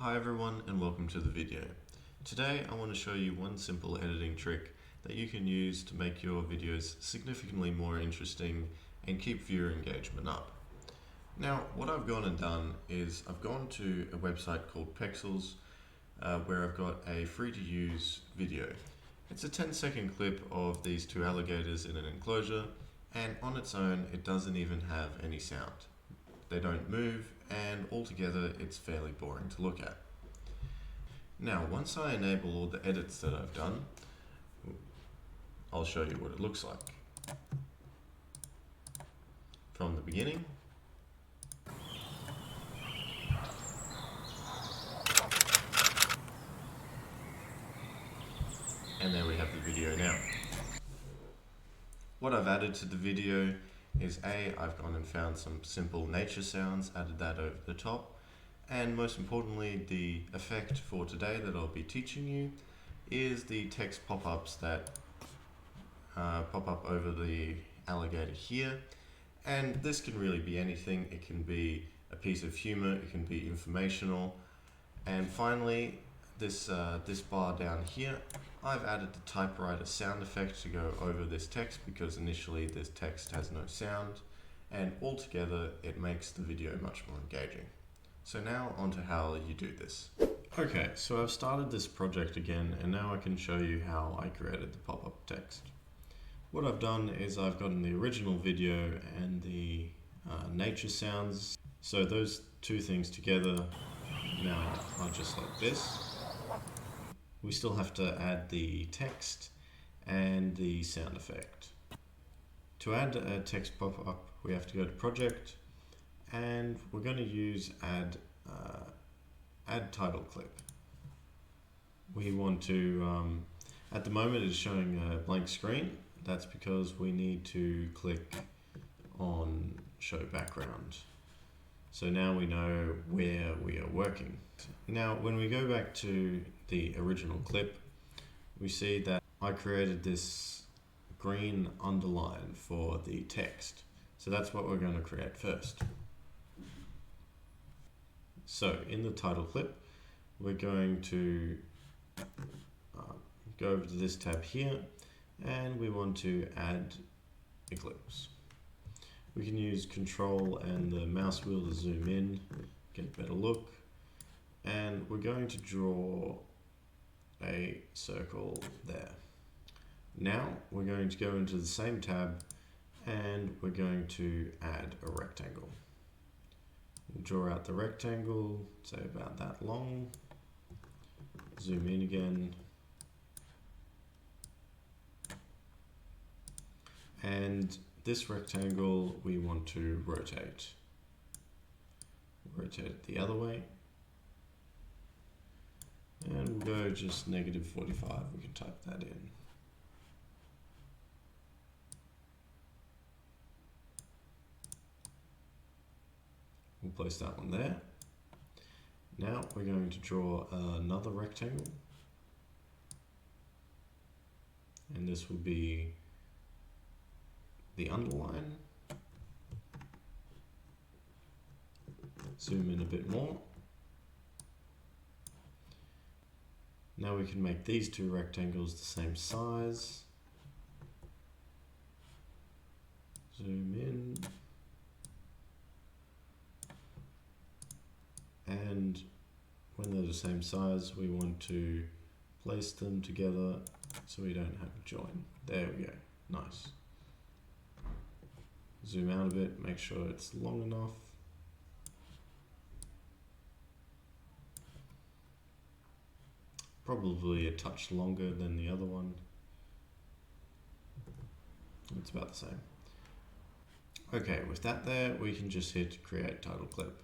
Hi everyone and welcome to the video. Today I want to show you one simple editing trick that you can use to make your videos significantly more interesting and keep viewer engagement up. Now what I've gone and done is I've gone to a website called Pexels where I've got a free to use video. It's a 10-second clip of these two alligators in an enclosure, and on its own it doesn't even have any sound. They don't move, and altogether it's fairly boring to look at. Now once I enable all the edits that I've done, I'll show you what it looks like. From the beginning, and there we have the video now. What I've added to the video is I've gone and found some simple nature sounds, added that over the top, and most importantly the effect for today that I'll be teaching you is the text pop-ups that pop up over the alligator here. And this can really be anything. It can be a piece of humor, it can be informational, and finally this bar down here, I've added the typewriter sound effect to go over this text because initially this text has no sound, and altogether it makes the video much more engaging. So now on to how you do this. Okay, so I've started this project again and now I can show you how I created the pop-up text. What I've done is I've gotten the original video and the nature sounds, so those two things together now are just like this. We still have to add the text and the sound effect. To add a text pop-up, we have to go to Project, and we're going to use add title clip. We want to, at the moment it's showing a blank screen. That's because we need to click on show background. So now we know where we are working. Now when we go back to the original clip, we see that I created this green underline for the text. So that's what we're going to create first. So in the title clip, we're going to go over to this tab here, and we want to add eclipse. We can use Control and the mouse wheel to zoom in, get a better look, and we're going to draw a circle there. Now we're going to go into the same tab and we're going to add a rectangle. We'll draw out the rectangle, say about that long, zoom in again, and this rectangle we want to rotate. Rotate it the other way. And we'll go just -45, we can type that in. We'll place that one there. Now we're going to draw another rectangle. And this will be the underline. Zoom in a bit more. Now we can make these two rectangles the same size. Zoom in. And when they're the same size, we want to place them together so we don't have a join. There we go. Nice. Zoom out a bit, make sure it's long enough. Probably a touch longer than the other one. It's about the same. Okay, with that there, we can just hit create title clip.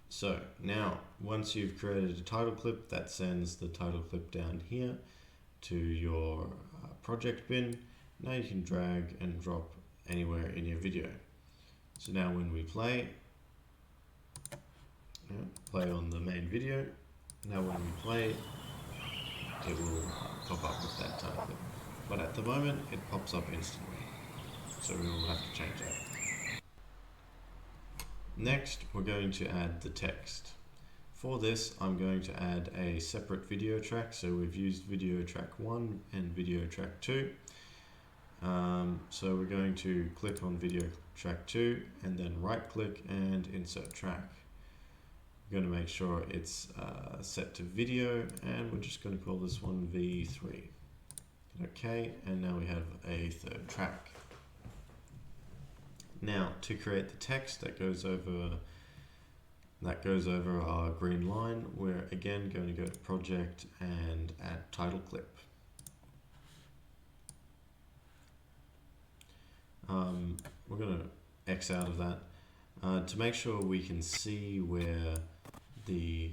So now, once you've created a title clip, that sends the title clip down here to your project bin. Now you can drag and drop anywhere in your video. So now when we play on the main video, now when we play, it will pop up with that title clip. But at the moment, it pops up instantly. So we will have to change that. Next, we're going to add the text. For this, I'm going to add a separate video track. So we've used video track 1 and video track 2. So we're going to click on video track 2 and then right click and insert track. We're going to make sure it's set to video, and we're just going to call this one V3. Okay, and now we have a third track. Now, to create the text that goes over our green line, we're again going to go to project and add title clip. We're going to X out of that to make sure we can see where the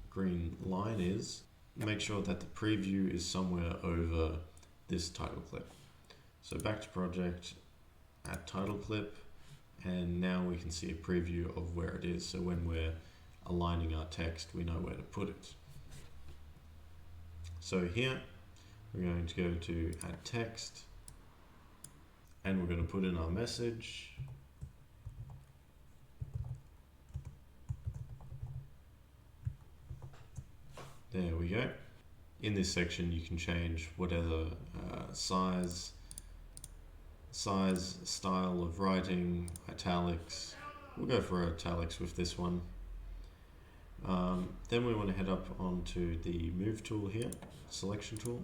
green line is. Make sure that the preview is somewhere over this title clip. So back to project, add title clip, and now we can see a preview of where it is. So when we're aligning our text, we know where to put it. So here, we're going to go to add text, and we're going to put in our message. There we go. In this section, you can change whatever size, style of writing, italics. We'll go for italics with this one. Then we want to head up onto the move tool here, selection tool.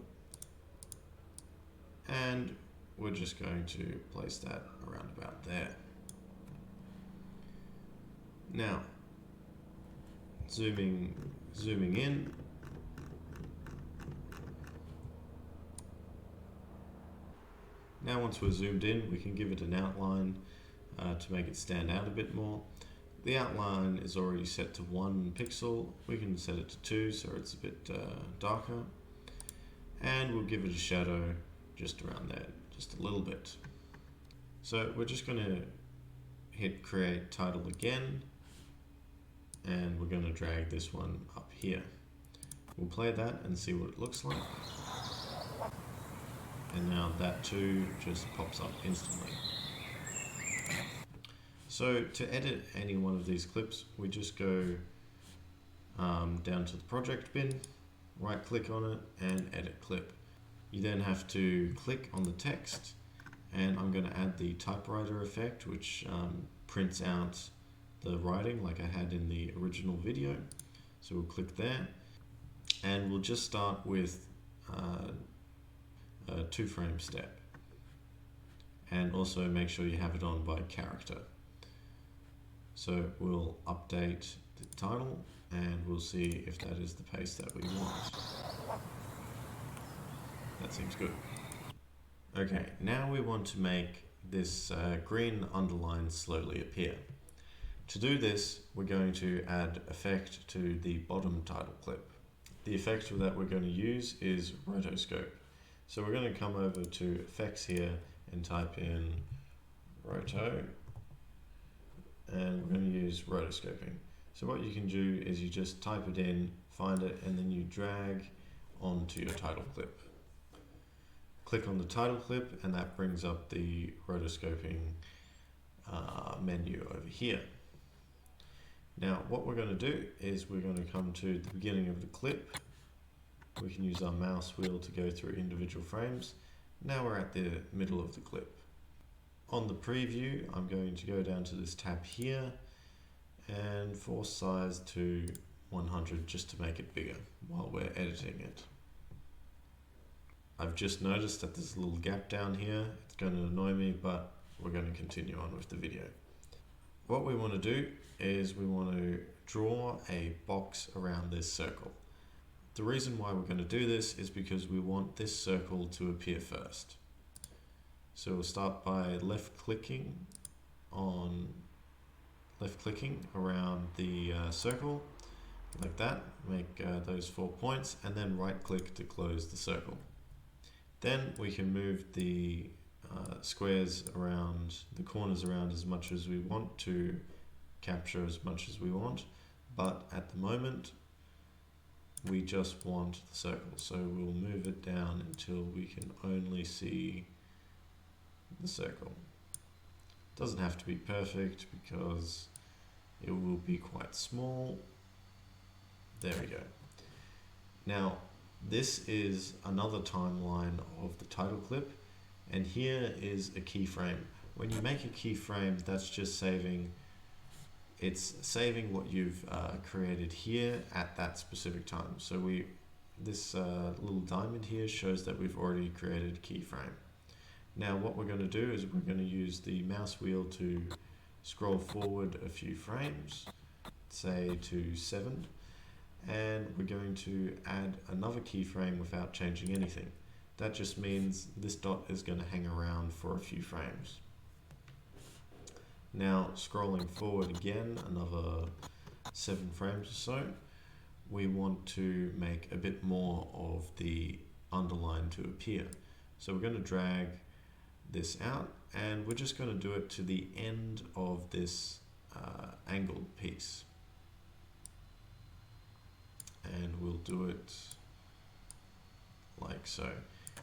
And we're just going to place that around about there. Now, zooming in. Now once we're zoomed in, we can give it an outline to make it stand out a bit more. The outline is already set to 1 pixel. We can set it to 2 so it's a bit darker. And we'll give it a shadow just around there, just a little bit. So we're just going to hit create title again, and we're going to drag this one up here. We'll play that and see what it looks like. And now that too just pops up instantly. So to edit any one of these clips, we just go down to the project bin, right click on it and edit clip. You then have to click on the text, and I'm going to add the typewriter effect, which prints out the writing like I had in the original video. So we'll click there, and we'll just start with a 2-frame step, and also make sure you have it on by character. So we'll update the title and we'll see if that is the pace that we want. That seems good. Okay, now we want to make this green underline slowly appear. To do this, we're going to add effect to the bottom title clip. The effect that we're going to use is rotoscope. So we're going to come over to effects here and type in roto, and we're going to use rotoscoping. So what you can do is you just type it in, find it, and then you drag onto your title clip. Click on the title clip, and that brings up the rotoscoping menu over here. Now what we're going to do is we're going to come to the beginning of the clip. We can use our mouse wheel to go through individual frames. Now we're at the middle of the clip. On the preview, I'm going to go down to this tab here and force size to 100 just to make it bigger while we're editing it. I've just noticed that there's a little gap down here. It's going to annoy me, but we're going to continue on with the video. What we want to do is we want to draw a box around this circle. The reason why we're going to do this is because we want this circle to appear first. So we'll start by left clicking around the circle like that, make those 4 points, and then right click to close the circle. Then we can move the squares around, the corners around as much as we want to capture as much as we want, but at the moment we just want the circle, so we'll move it down until we can only see the circle. Doesn't have to be perfect because it will be quite small. There we go. Now, this is another timeline of the title clip, and here is a keyframe. When you make a keyframe, that's just saving, it's saving what you've created here at that specific time. So this little diamond here shows that we've already created a keyframe. Now what we're going to do is we're going to use the mouse wheel to scroll forward a few frames, say to 7, and we're going to add another keyframe without changing anything. That just means this dot is going to hang around for a few frames. Now scrolling forward again another 7 frames or so, we want to make a bit more of the underline to appear. So we're going to drag this out, and we're just going to do it to the end of this angled piece. And we'll do it like so.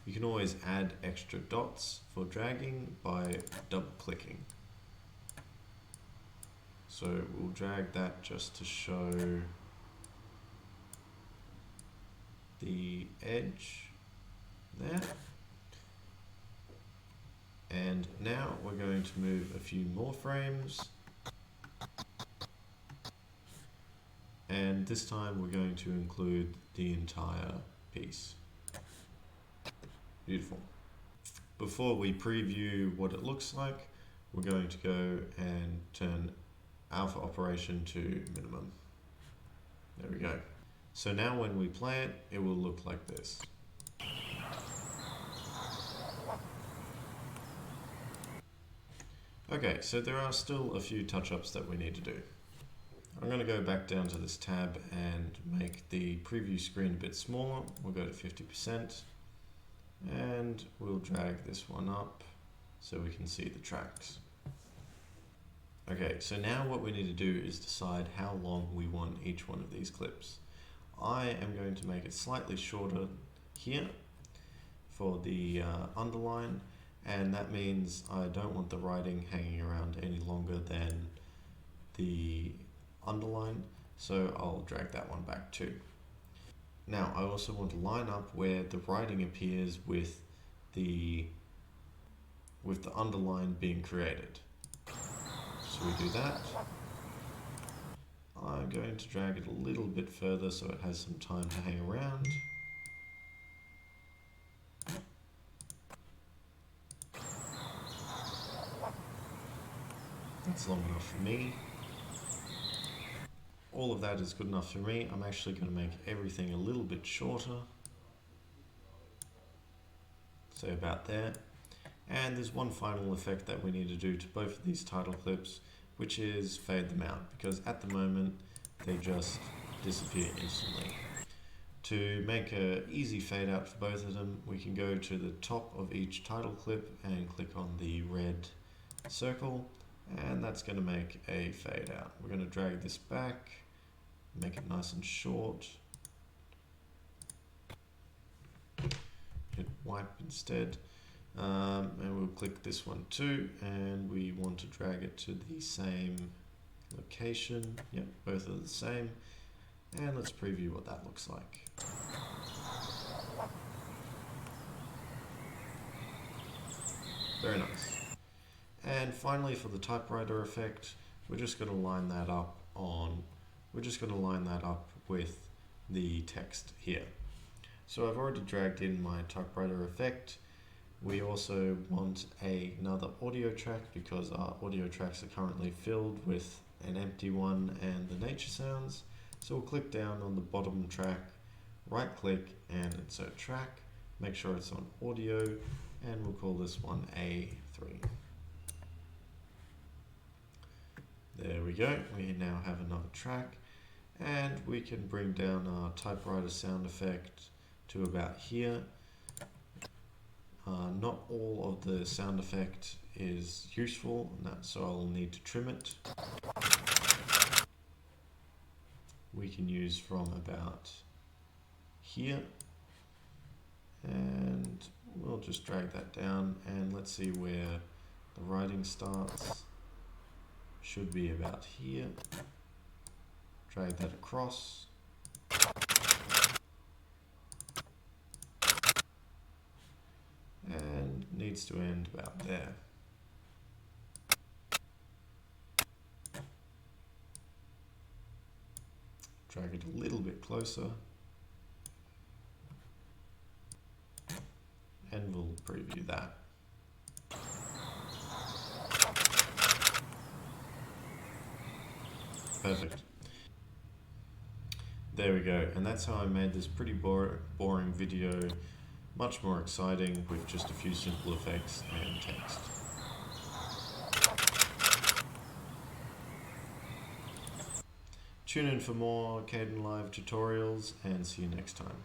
You can always add extra dots for dragging by double clicking. So we'll drag that just to show the edge there. And now we're going to move a few more frames. And this time we're going to include the entire piece. Beautiful. Before we preview what it looks like, we're going to go and turn alpha operation to minimum. There we go. So now when we play it, it will look like this. Okay, so there are still a few touch-ups that we need to do. I'm going to go back down to this tab and make the preview screen a bit smaller. We'll go to 50% and we'll drag this one up so we can see the tracks. Okay, so now what we need to do is decide how long we want each one of these clips. I am going to make it slightly shorter here for the underline, and that means I don't want the writing hanging around any longer than the underline, so I'll drag that one back too. Now I also want to line up where the writing appears with the underline being created. So we do that. I'm going to drag it a little bit further so it has some time to hang around. That's long enough for me. All of that is good enough for me. I'm actually going to make everything a little bit shorter. Say about there. And there's one final effect that we need to do to both of these title clips, which is fade them out, because at the moment they just disappear instantly. To make an easy fade out for both of them, we can go to the top of each title clip and click on the red circle, and that's going to make a fade out. We're going to drag this back, make it nice and short, hit wipe instead. And we'll click this one too, and we want to drag it to the same location. Yep, both are the same. And let's preview what that looks like. Very nice. And finally, for the typewriter effect, we're just going to line that up with the text here. So I've already dragged in my typewriter effect. We also want another audio track because our audio tracks are currently filled with an empty one and the nature sounds. So we'll click down on the bottom track, right click and insert track, make sure it's on audio, and we'll call this one A3. There we go, we now have another track, and we can bring down our typewriter sound effect to about here. Not all of the sound effect is useful, so I'll need to trim it. We can use from about here, and we'll just drag that down, and let's see where the writing starts. should be about here. Drag that across. And needs to end about there. Drag it a little bit closer. And we'll preview that. Perfect. There we go, and that's how I made this pretty boring video much more exciting with just a few simple effects and text. Tune in for more Kdenlive tutorials and see you next time.